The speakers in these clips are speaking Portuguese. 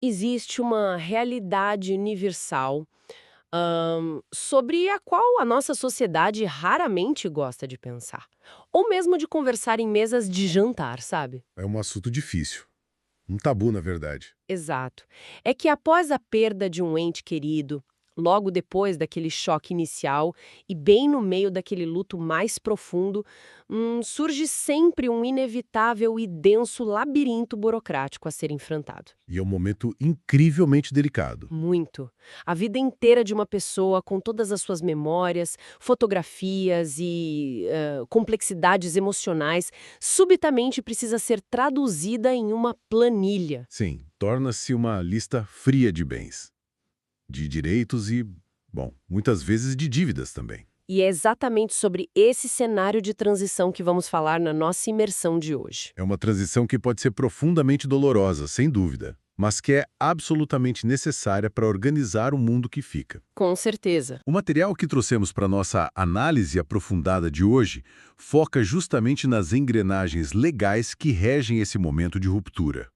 Existe uma realidade universal, sobre a qual a nossa sociedade raramente gosta de pensar, ou mesmo de conversar em mesas de jantar, sabe? É um assunto difícil. Um tabu, na verdade. Exato. É que após a perda de um ente querido, logo depois daquele choque inicial e bem no meio daquele luto mais profundo, surge sempre um inevitável e denso labirinto burocrático a ser enfrentado. E é um momento incrivelmente delicado. Muito. A vida inteira de uma pessoa, com todas as suas memórias, fotografias e complexidades emocionais, subitamente precisa ser traduzida em uma planilha. Sim, torna-se uma lista fria de bens, de direitos e, bom, muitas vezes de dívidas também. E é exatamente sobre esse cenário de transição que vamos falar na nossa imersão de hoje. É uma transição que pode ser profundamente dolorosa, sem dúvida, mas que é absolutamente necessária para organizar o mundo que fica. Com certeza. O material que trouxemos para nossa análise aprofundada de hoje foca justamente nas engrenagens legais que regem esse momento de ruptura.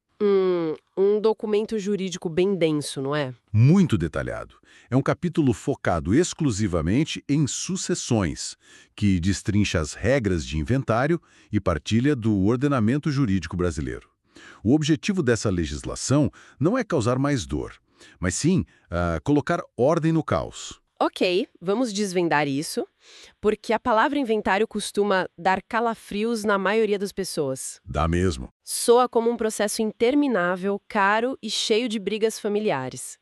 Um documento jurídico bem denso, não é? Muito detalhado. É um capítulo focado exclusivamente em sucessões, que destrincha as regras de inventário e partilha do ordenamento jurídico brasileiro. O objetivo dessa legislação não é causar mais dor, mas sim colocar ordem no caos. Ok, vamos desvendar isso, porque a palavra inventário costuma dar calafrios na maioria das pessoas. Dá mesmo. Soa como um processo interminável, caro e cheio de brigas familiares.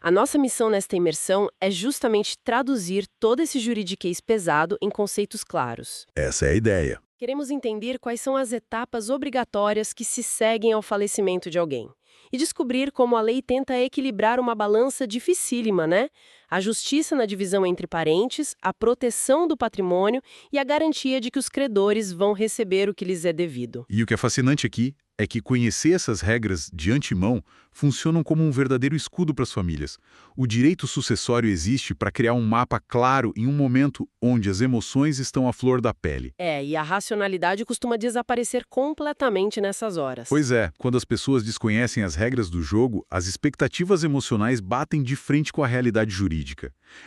A nossa missão nesta imersão é justamente traduzir todo esse juridiquês pesado em conceitos claros. Essa é a ideia. Queremos entender quais são as etapas obrigatórias que se seguem ao falecimento de alguém. E descobrir como a lei tenta equilibrar uma balança dificílima, né? A justiça na divisão entre parentes, a proteção do patrimônio e a garantia de que os credores vão receber o que lhes é devido. E o que é fascinante aqui é que conhecer essas regras de antemão funcionam como um verdadeiro escudo para as famílias. O direito sucessório existe para criar um mapa claro em um momento onde as emoções estão à flor da pele. E a racionalidade costuma desaparecer completamente nessas horas. Pois é, quando as pessoas desconhecem as regras do jogo, as expectativas emocionais batem de frente com a realidade jurídica.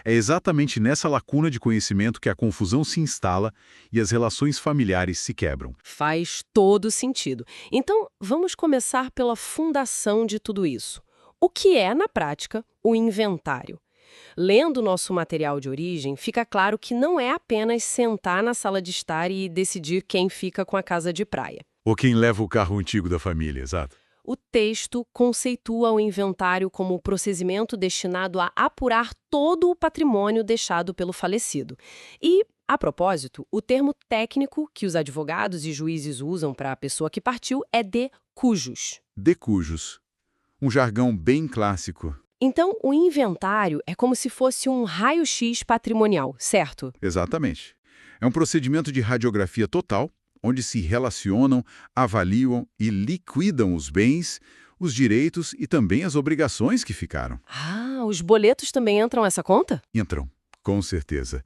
É exatamente nessa lacuna de conhecimento que a confusão se instala e as relações familiares se quebram. Faz todo sentido. Então, vamos começar pela fundação de tudo isso. O que é, na prática, o inventário? Lendo nosso material de origem, fica claro que não é apenas sentar na sala de estar e decidir quem fica com a casa de praia. Ou quem leva o carro antigo da família, exato. O texto conceitua o inventário como o procedimento destinado a apurar todo o patrimônio deixado pelo falecido. E, a propósito, o termo técnico que os advogados e juízes usam para a pessoa que partiu é de cujos. De cujos. Um jargão bem clássico. Então, o inventário é como se fosse um raio-x patrimonial, certo? Exatamente. É um procedimento de radiografia total, onde se relacionam, avaliam e liquidam os bens, os direitos e também as obrigações que ficaram. Ah, os boletos também entram nessa conta? Entram, com certeza.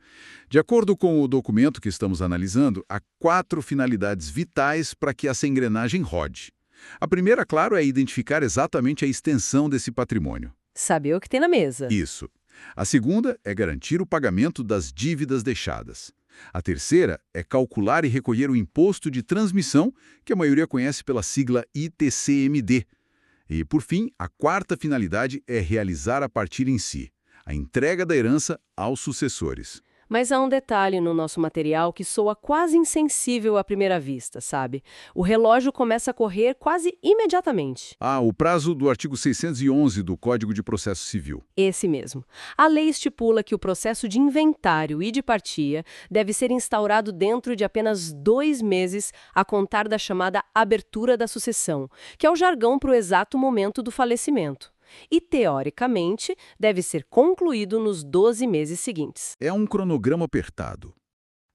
De acordo com o documento que estamos analisando, há 4 finalidades vitais para que essa engrenagem rode. A primeira, claro, é identificar exatamente a extensão desse patrimônio. Saber o que tem na mesa. Isso. A segunda é garantir o pagamento das dívidas deixadas. A terceira é calcular e recolher o imposto de transmissão, que a maioria conhece pela sigla ITCMD. E, por fim, a quarta finalidade é realizar a partilha em si, a entrega da herança aos sucessores. Mas há um detalhe no nosso material que soa quase insensível à primeira vista, sabe? O relógio começa a correr quase imediatamente. O prazo do artigo 611 do Código de Processo Civil. Esse mesmo. A lei estipula que o processo de inventário e de partilha deve ser instaurado dentro de apenas 2 meses a contar da chamada abertura da sucessão, que é o jargão para o exato momento do falecimento. E, teoricamente, deve ser concluído nos 12 meses seguintes. É um cronograma apertado.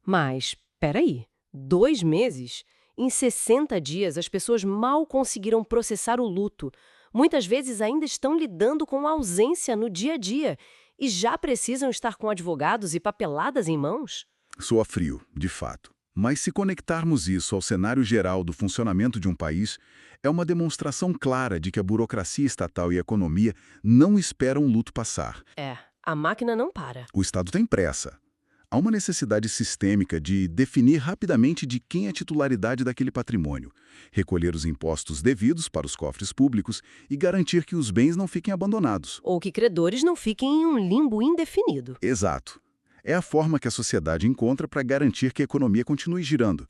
Mas, peraí, 2 meses? Em 60 dias, as pessoas mal conseguiram processar o luto. Muitas vezes ainda estão lidando com a ausência no dia a dia e já precisam estar com advogados e papeladas em mãos? Soa frio, de fato. Mas se conectarmos isso ao cenário geral do funcionamento de um país, é uma demonstração clara de que a burocracia estatal e a economia não esperam o luto passar. A máquina não para. O Estado tem pressa. Há uma necessidade sistêmica de definir rapidamente de quem é a titularidade daquele patrimônio, recolher os impostos devidos para os cofres públicos e garantir que os bens não fiquem abandonados. Ou que credores não fiquem em um limbo indefinido. Exato. É a forma que a sociedade encontra para garantir que a economia continue girando.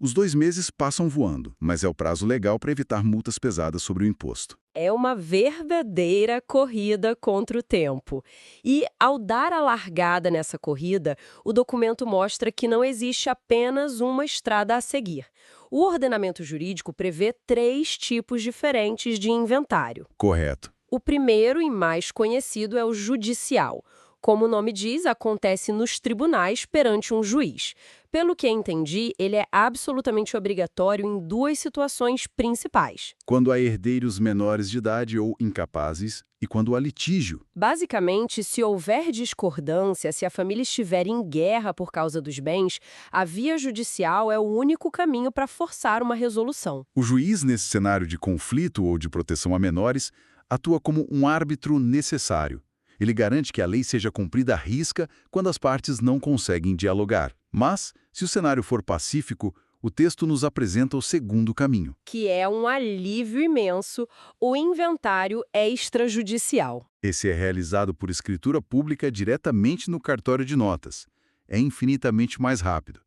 Os 2 meses passam voando, mas é o prazo legal para evitar multas pesadas sobre o imposto. É uma verdadeira corrida contra o tempo. E, ao dar a largada nessa corrida, o documento mostra que não existe apenas uma estrada a seguir. O ordenamento jurídico prevê 3 tipos diferentes de inventário. Correto. O primeiro e mais conhecido é o judicial. Como o nome diz, acontece nos tribunais perante um juiz. Pelo que entendi, ele é absolutamente obrigatório em 2 situações principais. Quando há herdeiros menores de idade ou incapazes e quando há litígio. Basicamente, se houver discordância, se a família estiver em guerra por causa dos bens, a via judicial é o único caminho para forçar uma resolução. O juiz, nesse cenário de conflito ou de proteção a menores, atua como um árbitro necessário. Ele garante que a lei seja cumprida à risca quando as partes não conseguem dialogar. Mas, se o cenário for pacífico, o texto nos apresenta o segundo caminho. Que é um alívio imenso, o inventário extrajudicial. Esse é realizado por escritura pública diretamente no cartório de notas. É infinitamente mais rápido.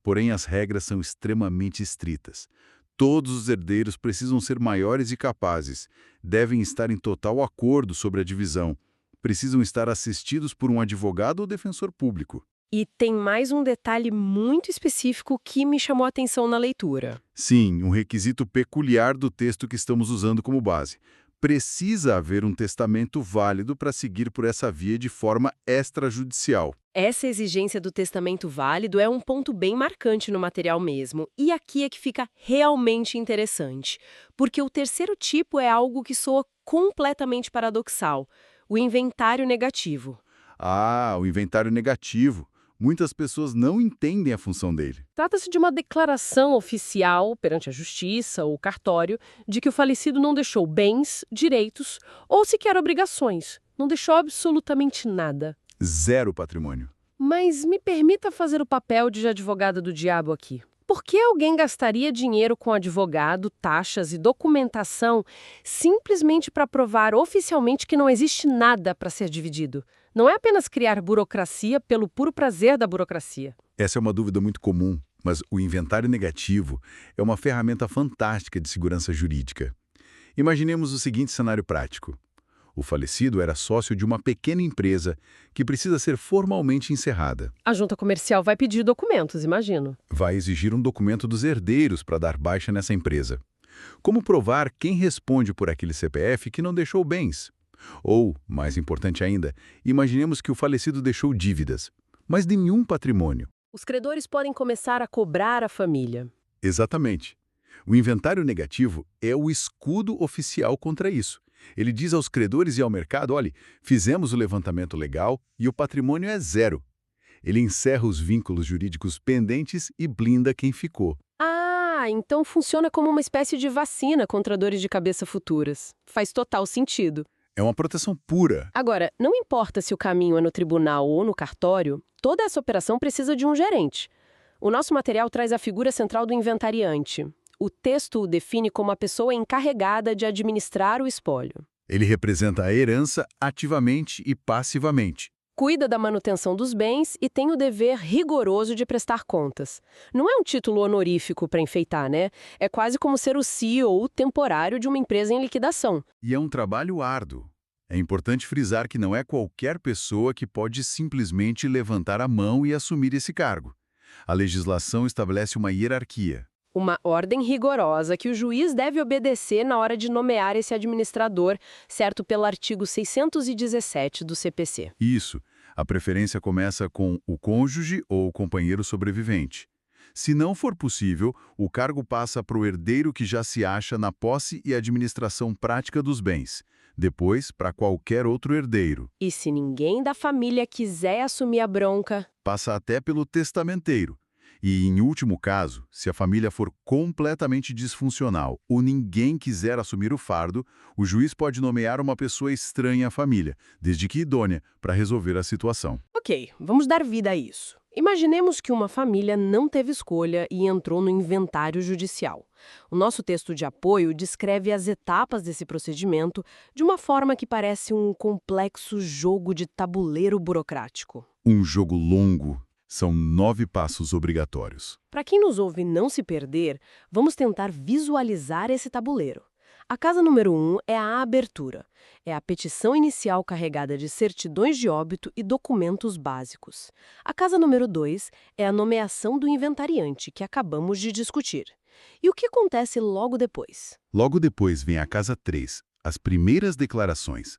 Porém, as regras são extremamente estritas. Todos os herdeiros precisam ser maiores e capazes, devem estar em total acordo sobre a divisão, precisam estar assistidos por um advogado ou defensor público. E tem mais um detalhe muito específico que me chamou a atenção na leitura. Sim, um requisito peculiar do texto que estamos usando como base. Precisa haver um testamento válido para seguir por essa via de forma extrajudicial. Essa exigência do testamento válido é um ponto bem marcante no material mesmo, e aqui é que fica realmente interessante, porque o terceiro tipo é algo que soa completamente paradoxal, o inventário negativo. Ah, o inventário negativo. Muitas pessoas não entendem a função dele. Trata-se de uma declaração oficial perante a justiça ou cartório de que o falecido não deixou bens, direitos ou sequer obrigações. Não deixou absolutamente nada. Zero patrimônio. Mas me permita fazer o papel de advogada do diabo aqui. Por que alguém gastaria dinheiro com advogado, taxas e documentação simplesmente para provar oficialmente que não existe nada para ser dividido? Não é apenas criar burocracia pelo puro prazer da burocracia. Essa é uma dúvida muito comum, mas o inventário negativo é uma ferramenta fantástica de segurança jurídica. Imaginemos o seguinte cenário prático. O falecido era sócio de uma pequena empresa que precisa ser formalmente encerrada. A junta comercial vai pedir documentos, imagino. Vai exigir um documento dos herdeiros para dar baixa nessa empresa. Como provar quem responde por aquele CPF que não deixou bens? Ou, mais importante ainda, imaginemos que o falecido deixou dívidas, mas nenhum patrimônio. Os credores podem começar a cobrar a família. Exatamente. O inventário negativo é o escudo oficial contra isso. Ele diz aos credores e ao mercado, olha, fizemos o levantamento legal e o patrimônio é zero. Ele encerra os vínculos jurídicos pendentes e blinda quem ficou. Ah, então funciona como uma espécie de vacina contra dores de cabeça futuras. Faz total sentido. É uma proteção pura. Agora, não importa se o caminho é no tribunal ou no cartório, toda essa operação precisa de um gerente. O nosso material traz a figura central do inventariante. O texto o define como a pessoa encarregada de administrar o espólio. Ele representa a herança ativamente e passivamente. Cuida da manutenção dos bens e tem o dever rigoroso de prestar contas. Não é um título honorífico para enfeitar, né? É quase como ser o CEO temporário de uma empresa em liquidação. E é um trabalho árduo. É importante frisar que não é qualquer pessoa que pode simplesmente levantar a mão e assumir esse cargo. A legislação estabelece uma hierarquia. Uma ordem rigorosa que o juiz deve obedecer na hora de nomear esse administrador, certo pelo artigo 617 do CPC. Isso. A preferência começa com o cônjuge ou o companheiro sobrevivente. Se não for possível, o cargo passa para o herdeiro que já se acha na posse e administração prática dos bens. Depois, para qualquer outro herdeiro. E se ninguém da família quiser assumir a bronca? Passa até pelo testamenteiro. E, em último caso, se a família for completamente disfuncional ou ninguém quiser assumir o fardo, o juiz pode nomear uma pessoa estranha à família, desde que idônea, para resolver a situação. Ok, vamos dar vida a isso. Imaginemos que uma família não teve escolha e entrou no inventário judicial. O nosso texto de apoio descreve as etapas desse procedimento de uma forma que parece um complexo jogo de tabuleiro burocrático. Um jogo longo. São 9 passos obrigatórios. Para quem nos ouve não se perder, vamos tentar visualizar esse tabuleiro. A casa número 1 é a abertura. É a petição inicial carregada de certidões de óbito e documentos básicos. A casa número 2 é a nomeação do inventariante, que acabamos de discutir. E o que acontece logo depois? Logo depois vem a casa 3, as primeiras declarações.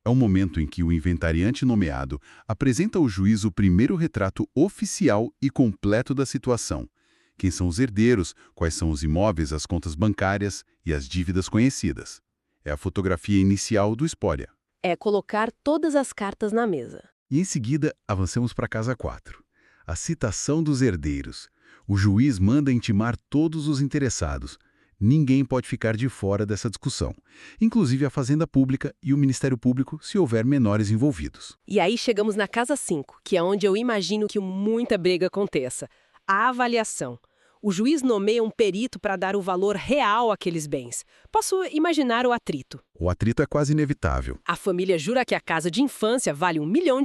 É o momento em que o inventariante nomeado apresenta ao juiz o primeiro retrato oficial e completo da situação. Quem são os herdeiros, quais são os imóveis, as contas bancárias e as dívidas conhecidas. É a fotografia inicial do espólio. É colocar todas as cartas na mesa. E em seguida, avançamos para a casa 4. A citação dos herdeiros. O juiz manda intimar todos os interessados. Ninguém pode ficar de fora dessa discussão, inclusive a Fazenda Pública e o Ministério Público, se houver menores envolvidos. E aí chegamos na casa 5, que é onde eu imagino que muita briga aconteça. A avaliação. O juiz nomeia um perito para dar o valor real àqueles bens. Posso imaginar o atrito. O atrito é quase inevitável. A família jura que a casa de infância vale R$ 1 milhão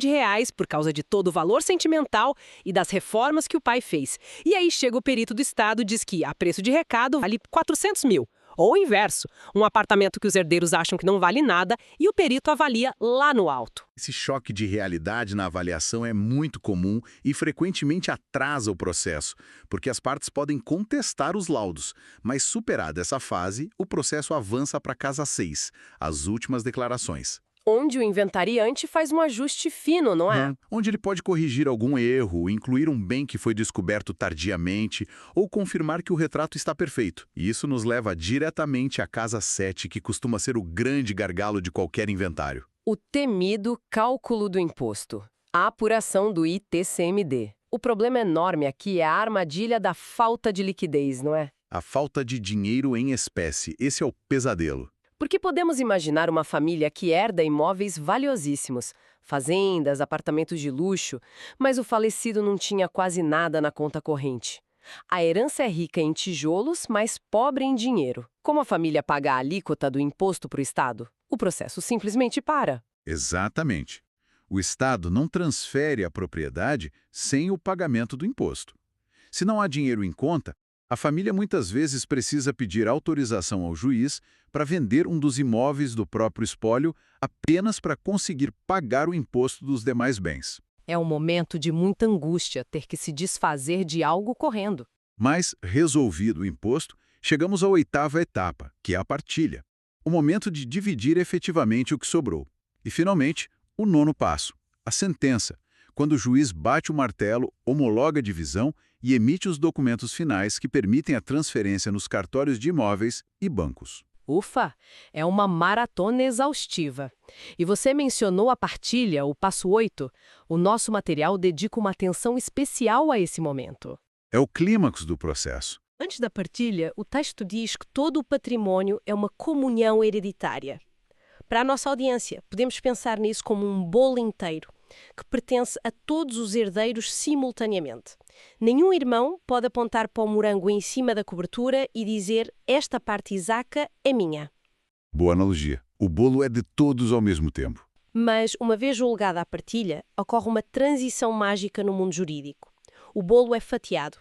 por causa de todo o valor sentimental e das reformas que o pai fez. E aí chega o perito do Estado e diz que, a preço de recado, vale 400 mil. Ou o inverso, um apartamento que os herdeiros acham que não vale nada e o perito avalia lá no alto. Esse choque de realidade na avaliação é muito comum e frequentemente atrasa o processo, porque as partes podem contestar os laudos. Mas superada essa fase, o processo avança para a casa 6, as últimas declarações. Onde o inventariante faz um ajuste fino, não é? Onde ele pode corrigir algum erro, incluir um bem que foi descoberto tardiamente ou confirmar que o retrato está perfeito. E isso nos leva diretamente à casa 7, que costuma ser o grande gargalo de qualquer inventário. O temido cálculo do imposto. A apuração do ITCMD. O problema enorme aqui é a armadilha da falta de liquidez, não é? A falta de dinheiro em espécie, esse é o pesadelo. Porque podemos imaginar uma família que herda imóveis valiosíssimos, fazendas, apartamentos de luxo, mas o falecido não tinha quase nada na conta corrente. A herança é rica em tijolos, mas pobre em dinheiro. Como a família paga a alíquota do imposto para o Estado? O processo simplesmente para. Exatamente. O Estado não transfere a propriedade sem o pagamento do imposto. Se não há dinheiro em conta, a família muitas vezes precisa pedir autorização ao juiz para vender um dos imóveis do próprio espólio apenas para conseguir pagar o imposto dos demais bens. É um momento de muita angústia ter que se desfazer de algo correndo. Mas, resolvido o imposto, chegamos à 8ª etapa, que é a partilha. O momento de dividir efetivamente o que sobrou. E, finalmente, o 9º passo, a sentença, quando o juiz bate o martelo, homologa a divisão e emite os documentos finais que permitem a transferência nos cartórios de imóveis e bancos. Ufa! É uma maratona exaustiva. E você mencionou a partilha, o passo 8. O nosso material dedica uma atenção especial a esse momento. É o clímax do processo. Antes da partilha, o texto diz que todo o patrimônio é uma comunhão hereditária. Para a nossa audiência, podemos pensar nisso como um bolo inteiro, que pertence a todos os herdeiros simultaneamente. Nenhum irmão pode apontar para o morango em cima da cobertura e dizer esta parte isaca é minha. Boa analogia. O bolo é de todos ao mesmo tempo. Mas, uma vez julgada a partilha, ocorre uma transição mágica no mundo jurídico. O bolo é fatiado.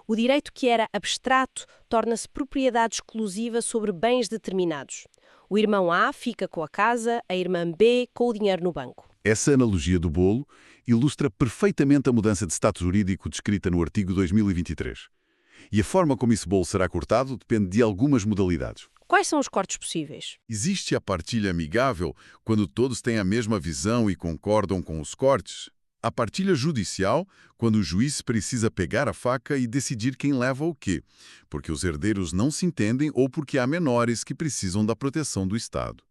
O direito que era abstrato torna-se propriedade exclusiva sobre bens determinados. O irmão A fica com a casa, a irmã B com o dinheiro no banco. Essa analogia do bolo ilustra perfeitamente a mudança de status jurídico descrita no artigo 2023. E a forma como esse bolo será cortado depende de algumas modalidades. Quais são os cortes possíveis? Existe a partilha amigável, quando todos têm a mesma visão e concordam com os cortes. A partilha judicial, quando o juiz precisa pegar a faca e decidir quem leva o quê, porque os herdeiros não se entendem ou porque há menores que precisam da proteção do Estado.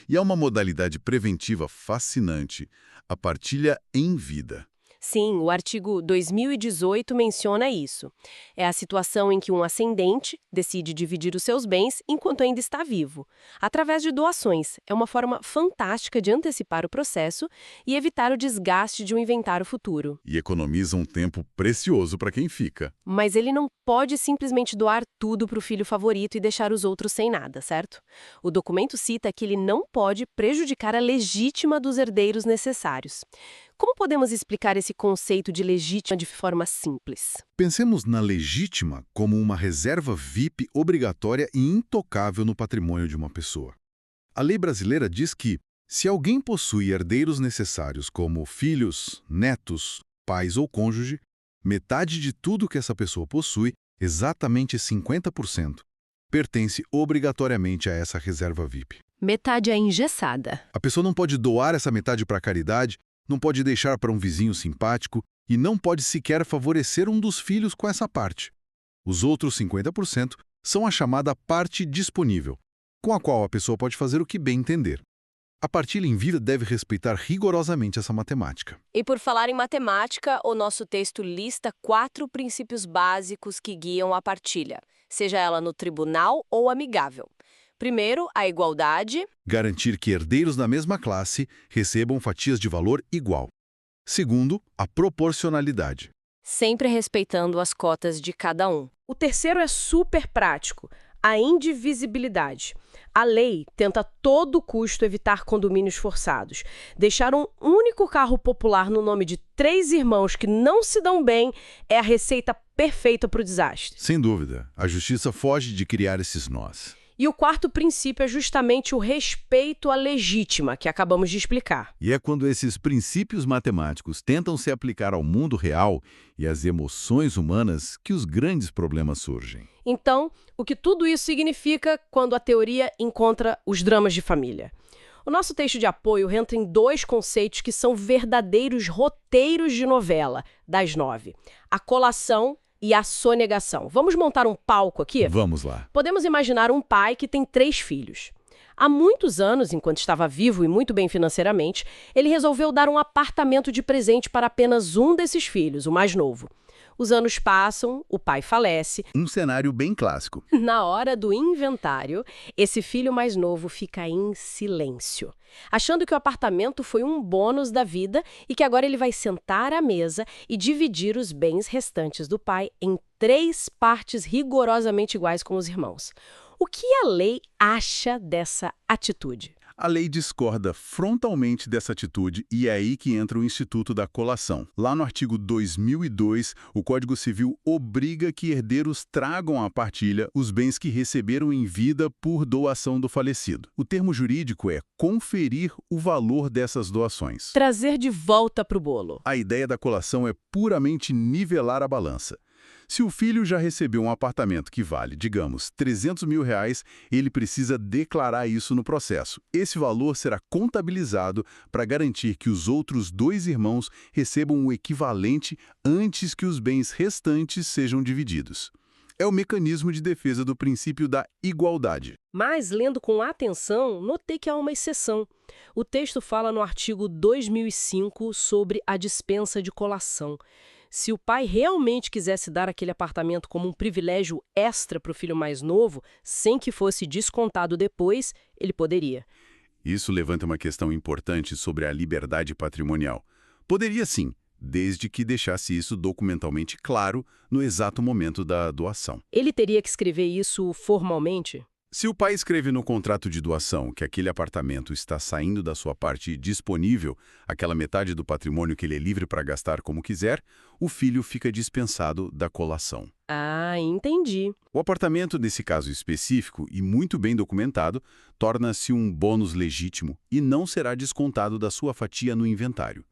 E há uma modalidade preventiva fascinante, a partilha em vida. Sim, o artigo 2018 menciona isso. É a situação em que um ascendente decide dividir os seus bens enquanto ainda está vivo, através de doações. É uma forma fantástica de antecipar o processo e evitar o desgaste de um inventário futuro. E economiza um tempo precioso para quem fica. Mas ele não pode simplesmente doar tudo para o filho favorito e deixar os outros sem nada, certo? O documento cita que ele não pode prejudicar a legítima dos herdeiros necessários. Como podemos explicar esse conceito de legítima de forma simples? Pensemos na legítima como uma reserva VIP obrigatória e intocável no patrimônio de uma pessoa. A lei brasileira diz que, se alguém possui herdeiros necessários como filhos, netos, pais ou cônjuge, metade de tudo que essa pessoa possui, exatamente 50%, pertence obrigatoriamente a essa reserva VIP. Metade é engessada. A pessoa não pode doar essa metade para caridade, não pode deixar para um vizinho simpático e não pode sequer favorecer um dos filhos com essa parte. Os outros 50% são a chamada parte disponível, com a qual a pessoa pode fazer o que bem entender. A partilha em vida deve respeitar rigorosamente essa matemática. E por falar em matemática, o nosso texto lista 4 princípios básicos que guiam a partilha, seja ela no tribunal ou amigável. Primeiro, a igualdade. Garantir que herdeiros da mesma classe recebam fatias de valor igual. Segundo, a proporcionalidade. Sempre respeitando as cotas de cada um. O terceiro é super prático, a indivisibilidade. A lei tenta a todo custo evitar condomínios forçados. Deixar um único carro popular no nome de 3 irmãos que não se dão bem é a receita perfeita para o desastre. Sem dúvida, a justiça foge de criar esses nós. E o quarto princípio é justamente o respeito à legítima, que acabamos de explicar. E é quando esses princípios matemáticos tentam se aplicar ao mundo real e às emoções humanas que os grandes problemas surgem. Então, o que tudo isso significa quando a teoria encontra os dramas de família? O nosso texto de apoio entra em 2 conceitos que são verdadeiros roteiros de novela, das 9. A colação e a sonegação. Vamos montar um palco aqui? Vamos lá. Podemos imaginar um pai que tem 3 filhos. Há muitos anos, enquanto estava vivo e muito bem financeiramente, ele resolveu dar um apartamento de presente para apenas um desses filhos, o mais novo. Os anos passam, o pai falece. Um cenário bem clássico. Na hora do inventário, esse filho mais novo fica em silêncio, achando que o apartamento foi um bônus da vida e que agora ele vai sentar à mesa e dividir os bens restantes do pai em 3 partes rigorosamente iguais com os irmãos. O que a lei acha dessa atitude? A lei discorda frontalmente dessa atitude e é aí que entra o Instituto da Colação. Lá no artigo 2002, o Código Civil obriga que herdeiros tragam à partilha os bens que receberam em vida por doação do falecido. O termo jurídico é conferir o valor dessas doações. Trazer de volta para o bolo. A ideia da colação é puramente nivelar a balança. Se o filho já recebeu um apartamento que vale, digamos, R$300 mil, ele precisa declarar isso no processo. Esse valor será contabilizado para garantir que os outros 2 irmãos recebam o equivalente antes que os bens restantes sejam divididos. É o mecanismo de defesa do princípio da igualdade. Mas, lendo com atenção, notei que há uma exceção. O texto fala no artigo 2005 sobre a dispensa de colação. Se o pai realmente quisesse dar aquele apartamento como um privilégio extra para o filho mais novo, sem que fosse descontado depois, ele poderia. Isso levanta uma questão importante sobre a liberdade patrimonial. Poderia sim, desde que deixasse isso documentalmente claro no exato momento da doação. Ele teria que escrever isso formalmente? Se o pai escreve no contrato de doação que aquele apartamento está saindo da sua parte disponível, aquela metade do patrimônio que ele é livre para gastar como quiser, o filho fica dispensado da colação. Ah, entendi. O apartamento, nesse caso específico e muito bem documentado, torna-se um bônus legítimo e não será descontado da sua fatia no inventário.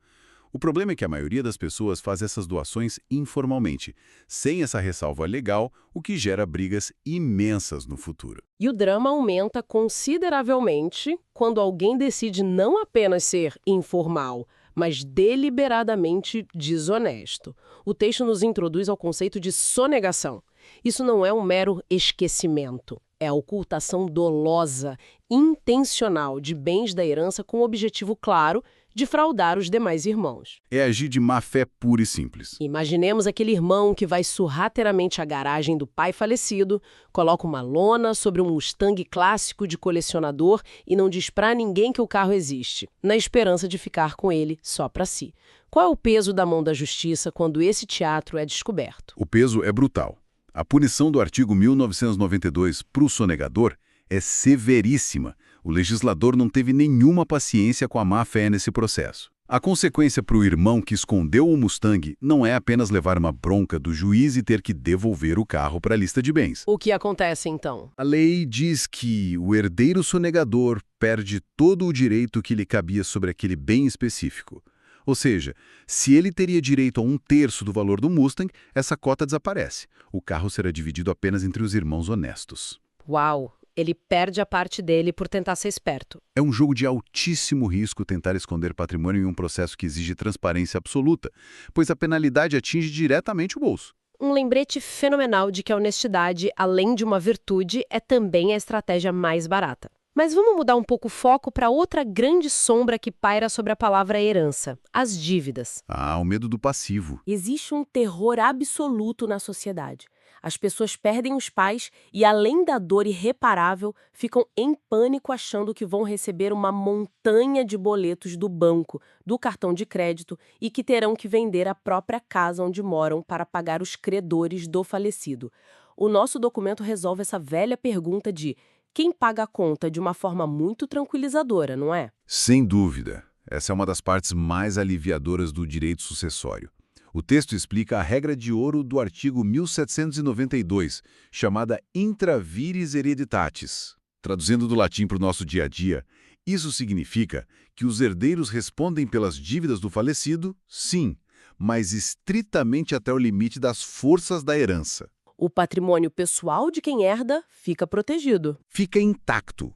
O problema é que a maioria das pessoas faz essas doações informalmente, sem essa ressalva legal, o que gera brigas imensas no futuro. E o drama aumenta consideravelmente quando alguém decide não apenas ser informal, mas deliberadamente desonesto. O texto nos introduz ao conceito de sonegação. Isso não é um mero esquecimento. É a ocultação dolosa, intencional de bens da herança com o objetivo claro de fraudar os demais irmãos. É agir de má fé pura e simples. Imaginemos aquele irmão que vai sorrateiramente à garagem do pai falecido, coloca uma lona sobre um Mustang clássico de colecionador e não diz pra ninguém que o carro existe, na esperança de ficar com ele só pra si. Qual é o peso da mão da justiça quando esse teatro é descoberto? O peso é brutal. A punição do artigo 1992 para o sonegador é severíssima. O legislador não teve nenhuma paciência com a má-fé nesse processo. A consequência para o irmão que escondeu o Mustang não é apenas levar uma bronca do juiz e ter que devolver o carro para a lista de bens. O que acontece então? A lei diz que o herdeiro sonegador perde todo o direito que lhe cabia sobre aquele bem específico. Ou seja, se ele teria direito a 1/3 do valor do Mustang, essa cota desaparece. O carro será dividido apenas entre os irmãos honestos. Uau! Ele perde a parte dele por tentar ser esperto. É um jogo de altíssimo risco tentar esconder patrimônio em um processo que exige transparência absoluta, pois a penalidade atinge diretamente o bolso. Um lembrete fenomenal de que a honestidade, além de uma virtude, é também a estratégia mais barata. Mas vamos mudar um pouco o foco para outra grande sombra que paira sobre a palavra herança: as dívidas. O medo do passivo. Existe um terror absoluto na sociedade. As pessoas perdem os pais e, além da dor irreparável, ficam em pânico achando que vão receber uma montanha de boletos do banco, do cartão de crédito e que terão que vender a própria casa onde moram para pagar os credores do falecido. O nosso documento resolve essa velha pergunta de quem paga a conta de uma forma muito tranquilizadora, não é? Sem dúvida. Essa é uma das partes mais aliviadoras do direito sucessório. O texto explica a regra de ouro do artigo 1792, chamada intra vires hereditatis. Traduzindo do latim para o nosso dia a dia, isso significa que os herdeiros respondem pelas dívidas do falecido, sim, mas estritamente até o limite das forças da herança. O patrimônio pessoal de quem herda fica protegido. Fica intacto.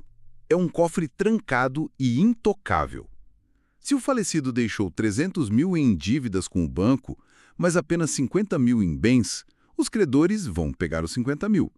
É um cofre trancado e intocável. Se o falecido deixou 300 mil em dívidas com o banco, mas apenas 50 mil em bens, os credores vão pegar os 50 mil.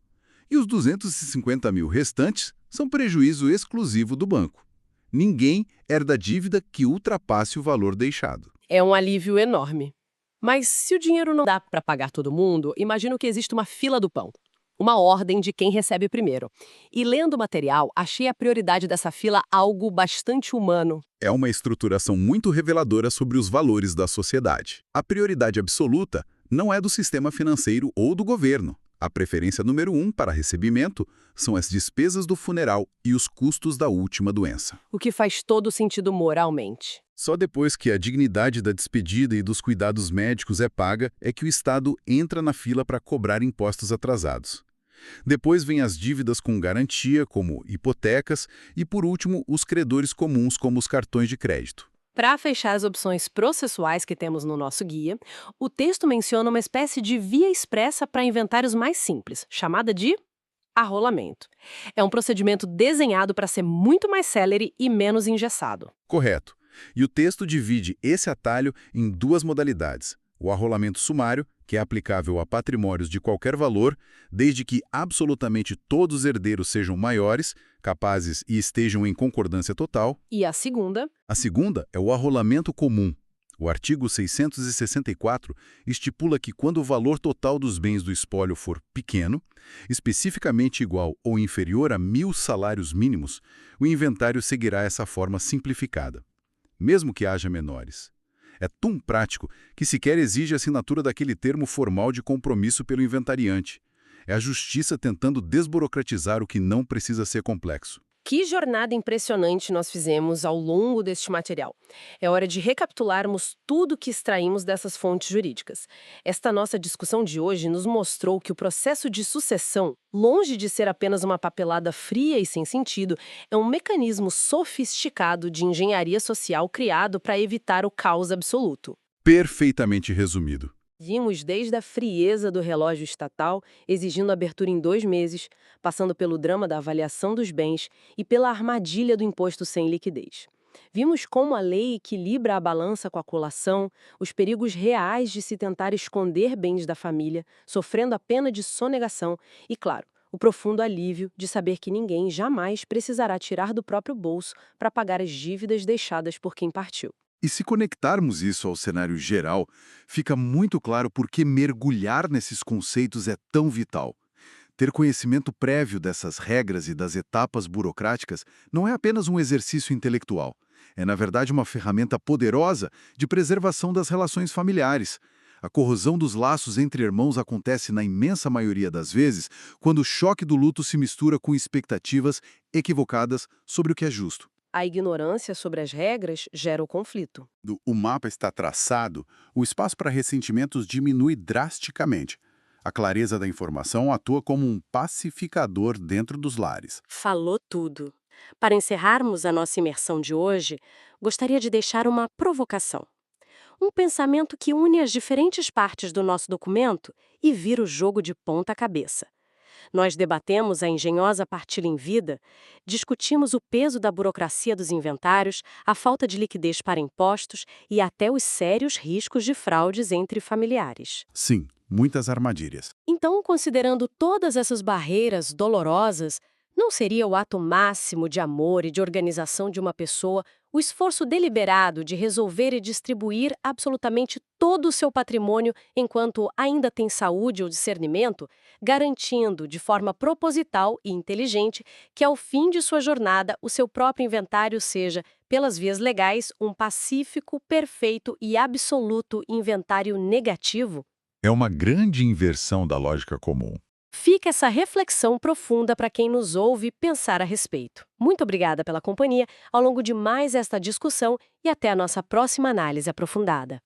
E os 250 mil restantes são prejuízo exclusivo do banco. Ninguém herda dívida que ultrapasse o valor deixado. É um alívio enorme. Mas se o dinheiro não dá para pagar todo mundo, imagino que existe uma fila do pão. Uma ordem de quem recebe primeiro. E lendo o material, achei a prioridade dessa fila algo bastante humano. É uma estruturação muito reveladora sobre os valores da sociedade. A prioridade absoluta não é do sistema financeiro ou do governo. A preferência número 1 para recebimento são as despesas do funeral e os custos da última doença. O que faz todo sentido moralmente. Só depois que a dignidade da despedida e dos cuidados médicos é paga é que o Estado entra na fila para cobrar impostos atrasados. Depois vêm as dívidas com garantia, como hipotecas, e por último, os credores comuns, como os cartões de crédito. Para fechar as opções processuais que temos no nosso guia, o texto menciona uma espécie de via expressa para inventários mais simples, chamada de arrolamento. É um procedimento desenhado para ser muito mais célere e menos engessado. Correto. E o texto divide esse atalho em duas modalidades. O arrolamento sumário, que é aplicável a patrimônios de qualquer valor, desde que absolutamente todos os herdeiros sejam maiores, capazes e estejam em concordância total. E a segunda? A segunda é o arrolamento comum. O artigo 664 estipula que quando o valor total dos bens do espólio for pequeno, especificamente igual ou inferior a 1.000 salários mínimos, o inventário seguirá essa forma simplificada, mesmo que haja menores. É tão prático que sequer exige a assinatura daquele termo formal de compromisso pelo inventariante. É a justiça tentando desburocratizar o que não precisa ser complexo. Que jornada impressionante nós fizemos ao longo deste material. É hora de recapitularmos tudo que extraímos dessas fontes jurídicas. Esta nossa discussão de hoje nos mostrou que o processo de sucessão, longe de ser apenas uma papelada fria e sem sentido, é um mecanismo sofisticado de engenharia social criado para evitar o caos absoluto. Perfeitamente resumido. Vimos desde a frieza do relógio estatal, exigindo abertura em 2 meses, passando pelo drama da avaliação dos bens e pela armadilha do imposto sem liquidez. Vimos como a lei equilibra a balança com a colação, os perigos reais de se tentar esconder bens da família, sofrendo a pena de sonegação e, claro, o profundo alívio de saber que ninguém jamais precisará tirar do próprio bolso para pagar as dívidas deixadas por quem partiu. E se conectarmos isso ao cenário geral, fica muito claro por que mergulhar nesses conceitos é tão vital. Ter conhecimento prévio dessas regras e das etapas burocráticas não é apenas um exercício intelectual. É, na verdade, uma ferramenta poderosa de preservação das relações familiares. A corrosão dos laços entre irmãos acontece na imensa maioria das vezes quando o choque do luto se mistura com expectativas equivocadas sobre o que é justo. A ignorância sobre as regras gera o conflito. O mapa está traçado, o espaço para ressentimentos diminui drasticamente. A clareza da informação atua como um pacificador dentro dos lares. Falou tudo. Para encerrarmos a nossa imersão de hoje, gostaria de deixar uma provocação. Um pensamento que une as diferentes partes do nosso documento e vira o jogo de ponta cabeça. Nós debatemos a engenhosa partilha em vida, discutimos o peso da burocracia dos inventários, a falta de liquidez para impostos e até os sérios riscos de fraudes entre familiares. Sim, muitas armadilhas. Então, considerando todas essas barreiras dolorosas, não seria o ato máximo de amor e de organização de uma pessoa o esforço deliberado de resolver e distribuir absolutamente todo o seu patrimônio enquanto ainda tem saúde ou discernimento, garantindo de forma proposital e inteligente que ao fim de sua jornada o seu próprio inventário seja, pelas vias legais, um pacífico, perfeito e absoluto inventário negativo? É uma grande inversão da lógica comum. Fica essa reflexão profunda para quem nos ouve pensar a respeito. Muito obrigada pela companhia ao longo de mais esta discussão e até a nossa próxima análise aprofundada.